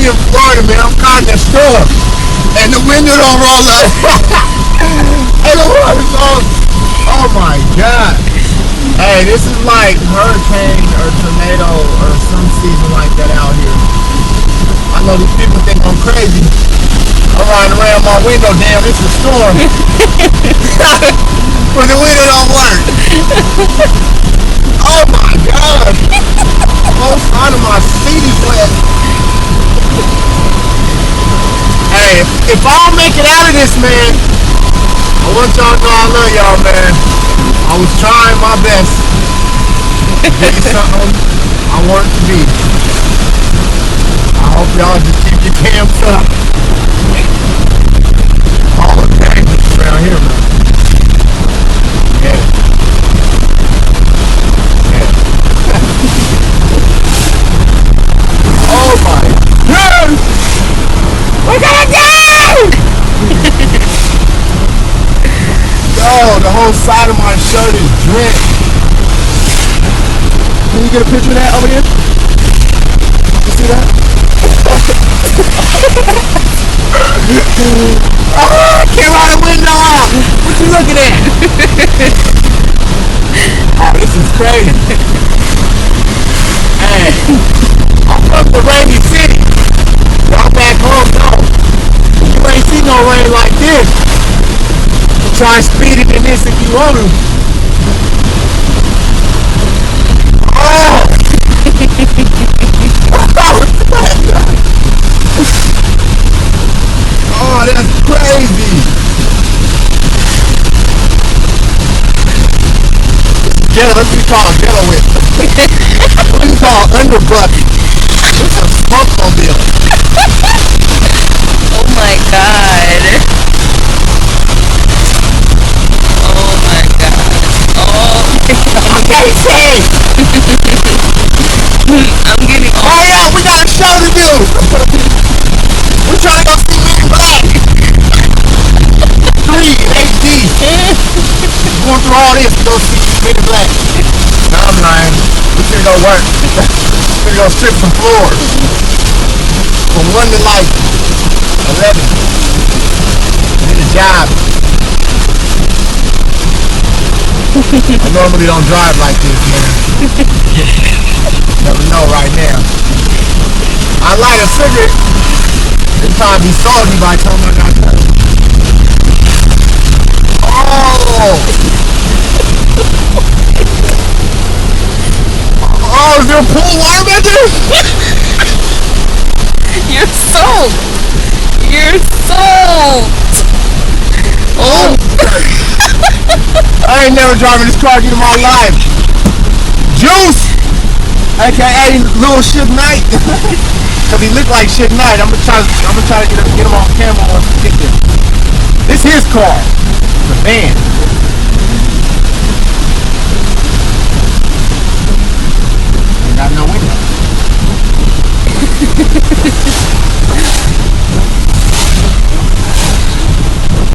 in Florida, man. I'm caught in the storm, and the window don't roll up. And the water's all, oh my God. Hey, this is like hurricane or tornado or some season like that out here. I know these people think I'm crazy. I'm riding around my window, damn, it's a storm. But the window don't work. Oh my God. Both sides of my seat is wet. Hey, if I don't make it out of this, man, I want y'all to know I love y'all, man. I was trying my best to be something I want it to be. I hope y'all just keep your cams up. All the dangerous around here, man. Yeah. Yeah. Oh my God! We're gonna die! Yo, the whole side of my shirt is drenched. Can you get a picture of that over here? You see that? Oh, I can't ride the window off. What you looking at? Oh, this is crazy. Hey, I'm from the rainy city. Y'all back home, no. You ain't seen no rain like this. Try speeding in this if you want to. Oh! Oh, that's crazy. Yeah, let's be called ghetto whip. Let's be called underbucket. This is a smoke-mobile. Oh my God. Oh my God. Oh my God. I can't say. I'm getting all Hurry up, we got a show to do. We're trying to go see Men in Black 3 HD. Going through all this to go see Men in Black. No, I'm lying. We finna go work. We finna go strip some floors. From 1 to like 11. I need a job. I normally don't drive like this, man. Never know right now. I light a cigarette. It'll probably be salty by the time I got done. Oh! Oh, is there pool water back there? You're soaked. You're soaked. Oh. I ain't never driving this car in my life. Juice! AKA Little Suge Knight. Cause he look like Suge Knight. I'm gonna try to get him on camera on picture. This is his car. The van.